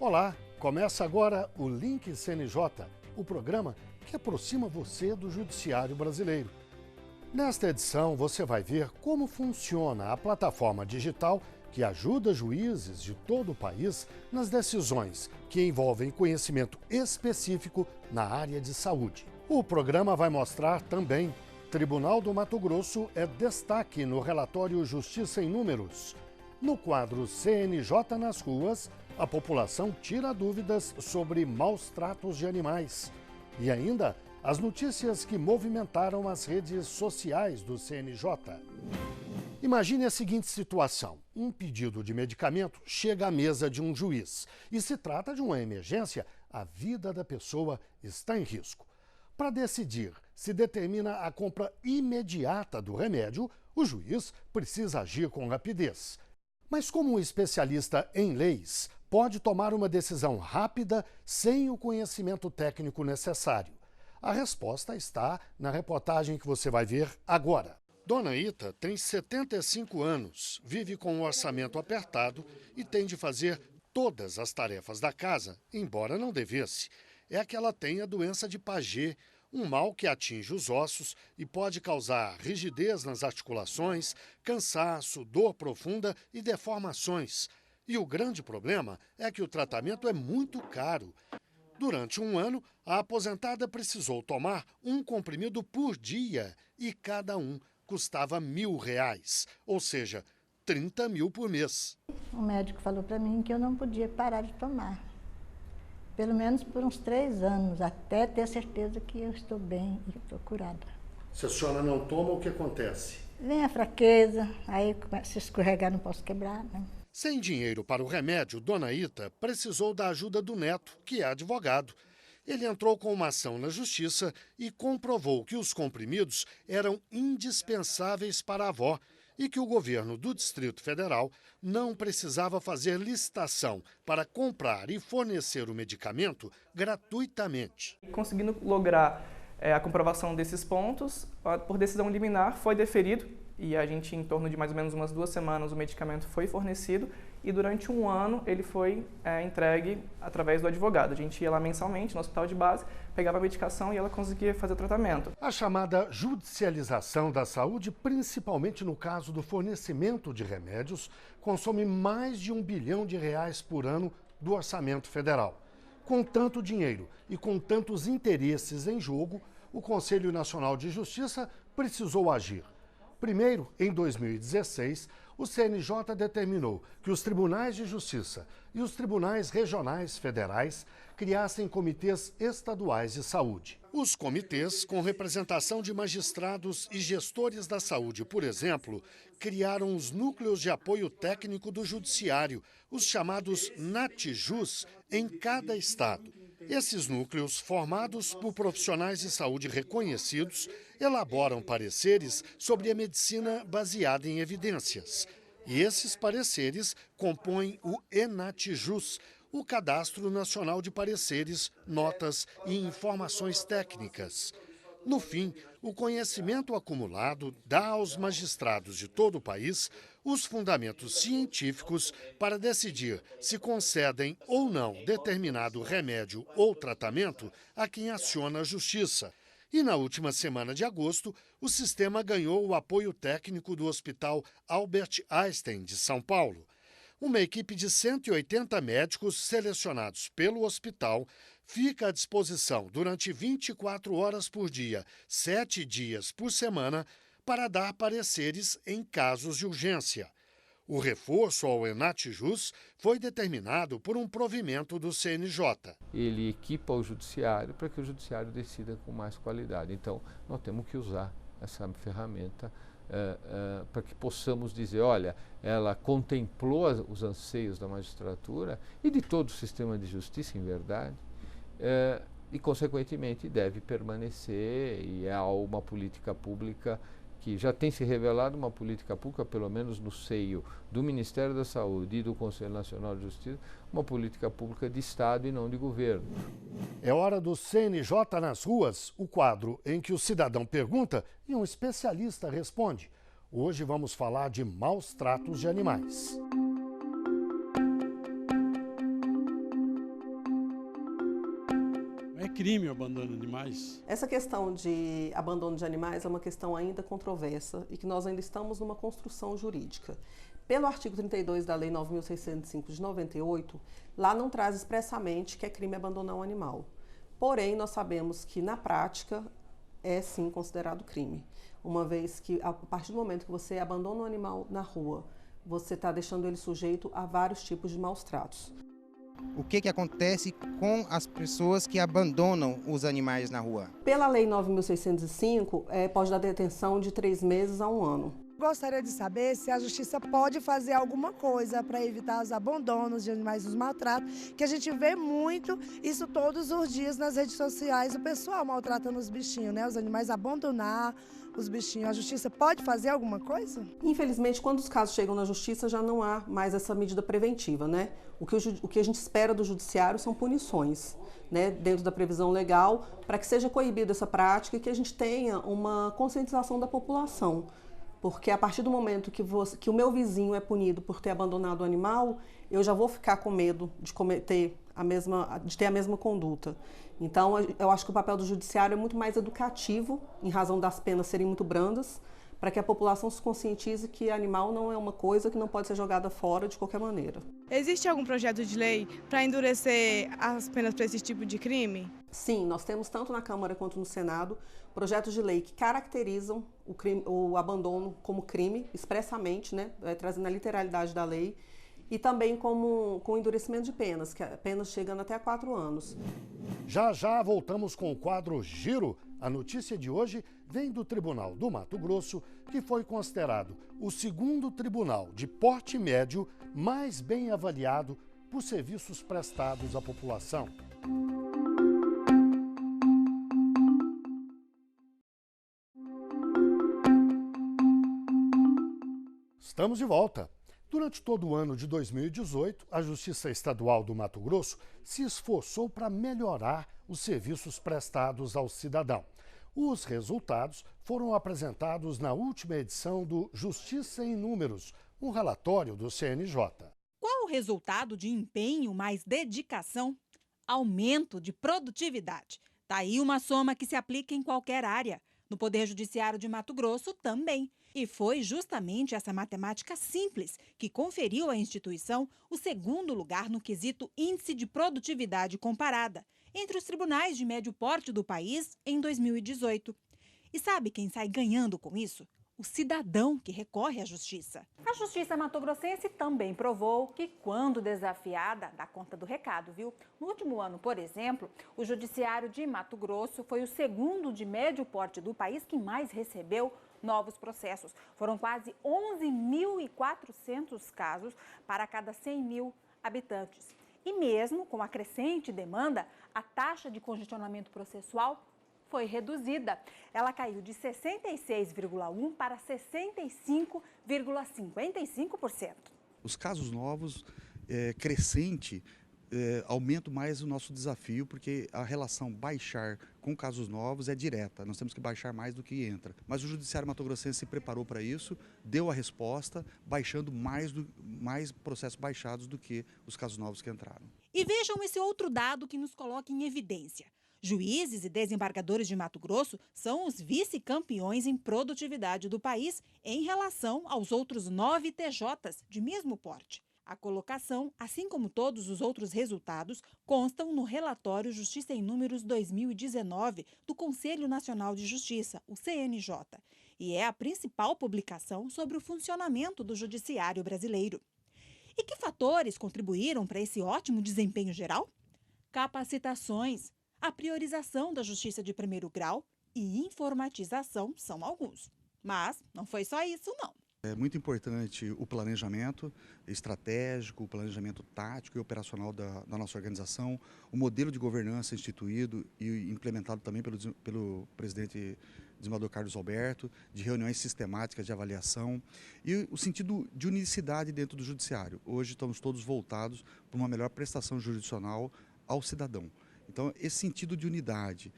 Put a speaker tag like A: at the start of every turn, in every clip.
A: Olá, começa agora o Link CNJ, o programa que aproxima você do Judiciário brasileiro. Nesta edição você vai ver como funciona a plataforma digital que ajuda juízes de todo o país nas decisões que envolvem conhecimento específico na área de saúde. O programa vai mostrar também Tribunal do Mato Grosso é destaque no relatório Justiça em Números. No quadro CNJ nas ruas, a população tira dúvidas sobre maus tratos de animais. E ainda, as notícias que movimentaram as redes sociais do CNJ. Imagine a seguinte situação. Um pedido de medicamento chega à mesa de um juiz e se trata de uma emergência, a vida da pessoa está em risco. Para decidir se determina a compra imediata do remédio, o juiz precisa agir com rapidez. Mas como um especialista em leis pode tomar uma decisão rápida sem o conhecimento técnico necessário? A resposta está na reportagem que você vai ver agora. Dona Ita tem 75 anos, vive com um orçamento apertado e tem de fazer todas as tarefas da casa, embora não devesse. É que ela tem a doença de Paget, um mal que atinge os ossos e pode causar rigidez nas articulações, cansaço, dor profunda e deformações. E o grande problema é que o tratamento é muito caro. Durante um ano, a aposentada precisou tomar um comprimido por dia e cada um custava R$1.000, ou seja, 30 mil por mês.
B: O médico falou para mim que eu não podia parar de tomar. Pelo menos por uns 3 anos, até ter certeza que eu estou bem e estou curada.
A: Se a senhora não toma, o que acontece?
B: Vem a fraqueza, aí começa a escorregar, não posso quebrar, né?
A: Sem dinheiro para o remédio, Dona Ita precisou da ajuda do neto, que é advogado. Ele entrou com uma ação na justiça e comprovou que os comprimidos eram indispensáveis para a avó e que o governo do Distrito Federal não precisava fazer licitação para comprar e fornecer o medicamento gratuitamente.
C: Conseguindo lograr a comprovação desses pontos, por decisão liminar foi deferido e a gente, em torno de mais ou menos umas 2 semanas, o medicamento foi fornecido e durante um ano ele foi entregue através do advogado. A gente ia lá mensalmente no hospital de base, pegava a medicação e ela conseguia fazer o tratamento.
A: A chamada judicialização da saúde, principalmente no caso do fornecimento de remédios, consome mais de R$1 bilhão por ano do orçamento federal. Com tanto dinheiro e com tantos interesses em jogo, o Conselho Nacional de Justiça precisou agir. Primeiro, em 2016, o CNJ determinou que os tribunais de justiça e os tribunais regionais federais criassem comitês estaduais de saúde. Os comitês, com representação de magistrados e gestores da saúde, por exemplo, criaram os núcleos de apoio técnico do judiciário, os chamados NATJUS, em cada estado. Esses núcleos, formados por profissionais de saúde reconhecidos, elaboram pareceres sobre a medicina baseada em evidências. E esses pareceres compõem o ENATJUS, o Cadastro Nacional de Pareceres, Notas e Informações Técnicas. No fim, o conhecimento acumulado dá aos magistrados de todo o país os fundamentos científicos para decidir se concedem ou não determinado remédio ou tratamento a quem aciona a justiça. E na última semana de agosto, o sistema ganhou o apoio técnico do Hospital Albert Einstein de São Paulo. Uma equipe de 180 médicos selecionados pelo hospital fica à disposição durante 24 horas por dia, 7 dias por semana, para dar pareceres em casos de urgência. O reforço ao ENATJUS foi determinado por um provimento do CNJ.
D: Ele equipa o judiciário para que o judiciário decida com mais qualidade. Então, nós temos que usar essa ferramenta para que possamos dizer, olha, ela contemplou os anseios da magistratura e de todo o sistema de justiça, em verdade, e, consequentemente, deve permanecer e é uma política pública que já tem se revelado uma política pública, pelo menos no seio do Ministério da Saúde e do Conselho Nacional de Justiça, uma política pública de Estado e não de governo.
A: É hora do CNJ nas ruas, o quadro em que o cidadão pergunta e um especialista responde. Hoje vamos falar de maus tratos de animais.
E: crime o abandono de animais?
F: Essa questão de abandono de animais é uma questão ainda controversa e que nós ainda estamos numa construção jurídica. Pelo artigo 32 da Lei 9.605 de 98, lá não traz expressamente que é crime abandonar um animal. Porém, nós sabemos que na prática é sim considerado crime, uma vez que a partir do momento que você abandona um animal na rua, você está deixando ele sujeito a vários tipos de maus tratos.
G: O que acontece com as pessoas que abandonam os animais na rua?
F: Pela Lei 9.605, pode dar detenção de 3 meses a 1 ano.
H: Gostaria de saber se a Justiça pode fazer alguma coisa para evitar os abandonos de animais, os maltratos, que a gente vê muito isso todos os dias nas redes sociais, o pessoal maltratando os bichinhos, né? Os animais abandonar os bichinhos. A Justiça pode fazer alguma coisa?
F: Infelizmente, quando os casos chegam na Justiça, já não há mais essa medida preventiva, né? O que a gente espera do Judiciário são punições, né? Dentro da previsão legal, para que seja coibida essa prática e que a gente tenha uma conscientização da população. Porque a partir do momento que o meu vizinho é punido por ter abandonado o animal, eu já vou ficar com medo de ter a mesma conduta. Então, eu acho que o papel do Judiciário é muito mais educativo, em razão das penas serem muito brandas, para que a população se conscientize que animal não é uma coisa que não pode ser jogada fora de qualquer maneira.
I: Existe algum projeto de lei para endurecer as penas para esse tipo de crime?
F: Sim, nós temos tanto na Câmara quanto no Senado projetos de lei que caracterizam o abandono como crime, expressamente, né, trazendo a literalidade da lei, e também com endurecimento de penas, que penas chegando até a 4 anos.
A: Já já voltamos com o quadro Giro. A notícia de hoje vem do Tribunal do Mato Grosso, que foi considerado o 2º tribunal de porte médio mais bem avaliado por serviços prestados à população. Estamos de volta. Durante todo o ano de 2018, a Justiça Estadual do Mato Grosso se esforçou para melhorar os serviços prestados ao cidadão. Os resultados foram apresentados na última edição do Justiça em Números, um relatório do CNJ.
J: Qual o resultado de empenho mais dedicação? Aumento de produtividade. Tá aí uma soma que se aplica em qualquer área. No Poder Judiciário de Mato Grosso também. E foi justamente essa matemática simples que conferiu à instituição o 2º lugar no quesito Índice de Produtividade Comparada entre os tribunais de médio porte do país em 2018. E sabe quem sai ganhando com isso? O cidadão que recorre à justiça. A justiça matogrossense também provou que, quando desafiada, dá conta do recado, viu? No último ano, por exemplo, o Judiciário de Mato Grosso foi o 2º de médio porte do país que mais recebeu novos processos. Foram quase 11.400 casos para cada 100 mil habitantes. E mesmo com a crescente demanda, a taxa de congestionamento processual foi reduzida. Ela caiu de 66,1% para 65,55%.
K: Os casos novos, crescente, aumenta mais o nosso desafio, porque a relação baixar com casos novos é direta. Nós temos que baixar mais do que entra. Mas o Judiciário Mato-Grossense se preparou para isso, deu a resposta, baixando mais processos baixados do que os casos novos que entraram.
J: E vejam esse outro dado que nos coloca em evidência. Juízes e desembargadores de Mato Grosso são os vice-campeões em produtividade do país em relação aos outros 9 TJs de mesmo porte. A colocação, assim como todos os outros resultados, constam no relatório Justiça em Números 2019 do Conselho Nacional de Justiça, o CNJ, e é a principal publicação sobre o funcionamento do judiciário brasileiro. E que fatores contribuíram para esse ótimo desempenho geral? Capacitações, a priorização da justiça de primeiro grau e informatização são alguns. Mas não foi só isso, não.
K: É muito importante o planejamento estratégico, o planejamento tático e operacional da nossa organização, o modelo de governança instituído e implementado também pelo presidente desembargador Carlos Alberto, de reuniões sistemáticas de avaliação e o sentido de unicidade dentro do judiciário. Hoje estamos todos voltados para uma melhor prestação jurisdicional ao cidadão. Então, esse sentido de unidade,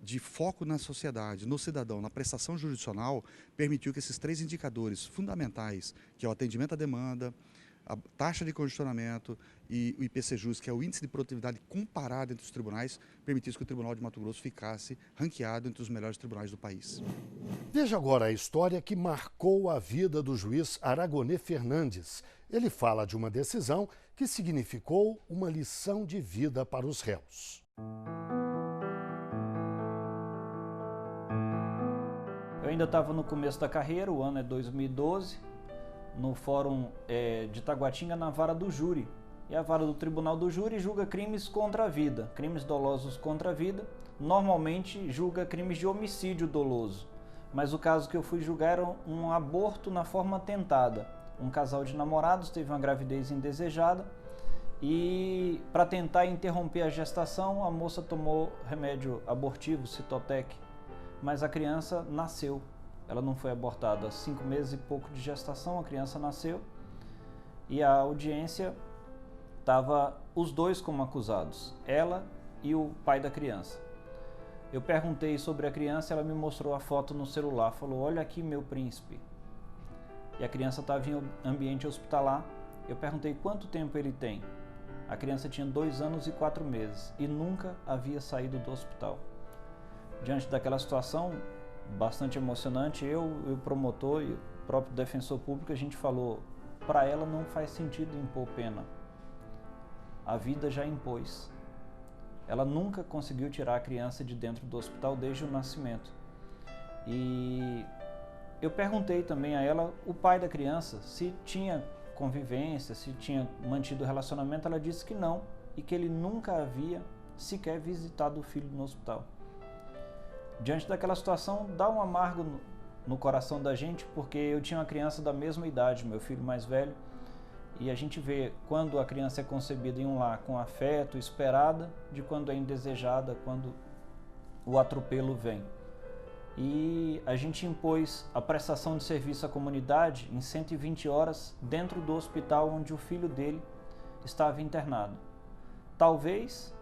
K: de foco na sociedade, no cidadão, na prestação jurisdicional, permitiu que esses 3 indicadores fundamentais, que é o atendimento à demanda, a taxa de congestionamento e o IPCJUS, que é o índice de produtividade comparado entre os tribunais, permitisse que o Tribunal de Mato Grosso ficasse ranqueado entre os melhores tribunais do país.
A: Veja agora a história que marcou a vida do juiz Aragonê Fernandes. Ele fala de uma decisão que significou uma lição de vida para os réus.
L: Eu ainda estava no começo da carreira, o ano é 2012, no Fórum de Taguatinga, na vara do júri. E a vara do Tribunal do Júri julga crimes contra a vida, crimes dolosos contra a vida. Normalmente julga crimes de homicídio doloso. Mas o caso que eu fui julgar era um aborto na forma tentada. Um casal de namorados teve uma gravidez indesejada e, para tentar interromper a gestação, a moça tomou remédio abortivo, Citotec, mas a criança nasceu. Ela não foi abortada. 5 meses e pouco de gestação, a criança nasceu e a audiência estava os dois como acusados, ela e o pai da criança. Eu perguntei sobre a criança, ela me mostrou a foto no celular, falou: olha aqui meu príncipe. E a criança estava em ambiente hospitalar. Eu perguntei quanto tempo ele tem. A criança tinha 2 anos e 4 meses e nunca havia saído do hospital. Diante daquela situação bastante emocionante, eu e o promotor e o próprio defensor público, a gente falou: para ela não faz sentido impor pena. A vida já impôs. Ela nunca conseguiu tirar a criança de dentro do hospital desde o nascimento. E eu perguntei também a ela, o pai da criança, se tinha convivência, se tinha mantido relacionamento. Ela disse que não e que ele nunca havia sequer visitado o filho no hospital. Diante daquela situação, dá um amargo no coração da gente, porque eu tinha uma criança da mesma idade, meu filho mais velho, e a gente vê quando a criança é concebida em um lar com afeto, esperada, de quando é indesejada, quando o atropelo vem. E a gente impôs a prestação de serviço à comunidade em 120 horas dentro do hospital onde o filho dele estava internado. Talvez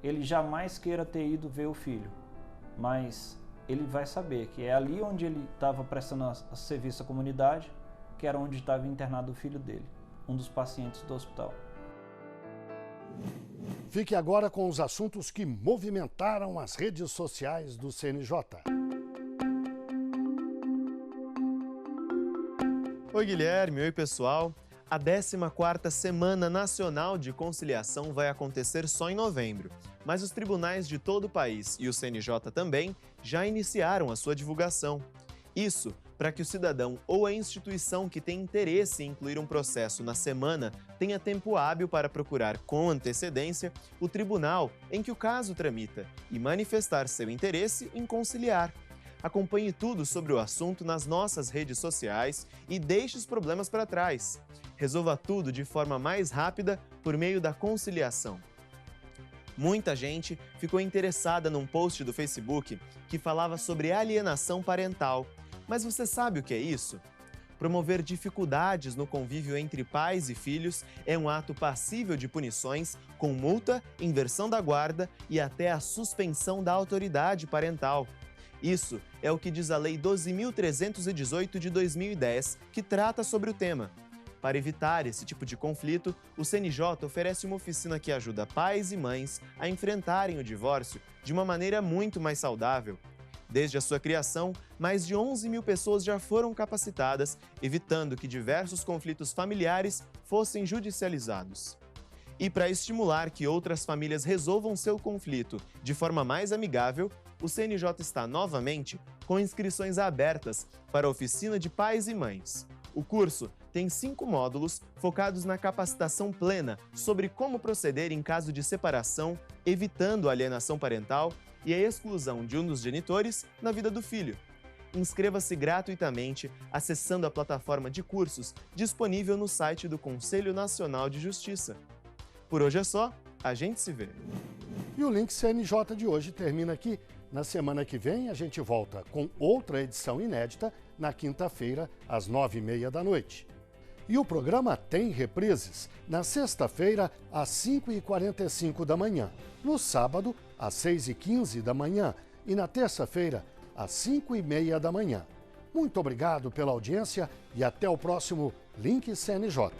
L: ele jamais queira ter ido ver o filho, mas ele vai saber que é ali onde ele estava prestando serviço à comunidade, que era onde estava internado o filho dele, um dos pacientes do hospital.
A: Fique agora com os assuntos que movimentaram as redes sociais do CNJ.
M: Oi Guilherme, oi pessoal. A 14ª Semana Nacional de Conciliação vai acontecer só em novembro, mas os tribunais de todo o país e o CNJ também já iniciaram a sua divulgação. Isso para que o cidadão ou a instituição que tem interesse em incluir um processo na semana tenha tempo hábil para procurar com antecedência o tribunal em que o caso tramita e manifestar seu interesse em conciliar. Acompanhe tudo sobre o assunto nas nossas redes sociais e deixe os problemas para trás. Resolva tudo de forma mais rápida por meio da conciliação. Muita gente ficou interessada num post do Facebook que falava sobre alienação parental. Mas você sabe o que é isso? Promover dificuldades no convívio entre pais e filhos é um ato passível de punições com multa, inversão da guarda e até a suspensão da autoridade parental. Isso é o que diz a Lei 12.318 de 2010, que trata sobre o tema. Para evitar esse tipo de conflito, o CNJ oferece uma oficina que ajuda pais e mães a enfrentarem o divórcio de uma maneira muito mais saudável. Desde a sua criação, mais de 11 mil pessoas já foram capacitadas, evitando que diversos conflitos familiares fossem judicializados. E para estimular que outras famílias resolvam seu conflito de forma mais amigável, o CNJ está novamente com inscrições abertas para a oficina de pais e mães. O curso tem 5 módulos focados na capacitação plena sobre como proceder em caso de separação, evitando a alienação parental e a exclusão de um dos genitores na vida do filho. Inscreva-se gratuitamente acessando a plataforma de cursos disponível no site do Conselho Nacional de Justiça. Por hoje é só, a gente se vê.
A: E o Link CNJ de hoje termina aqui. Na semana que vem a gente volta com outra edição inédita na quinta-feira, às 9h30 da noite. E o programa tem reprises na sexta-feira, às 5h45 da manhã, no sábado, às 6h15 da manhã e na terça-feira, às 5h30 da manhã. Muito obrigado pela audiência e até o próximo Link CNJ.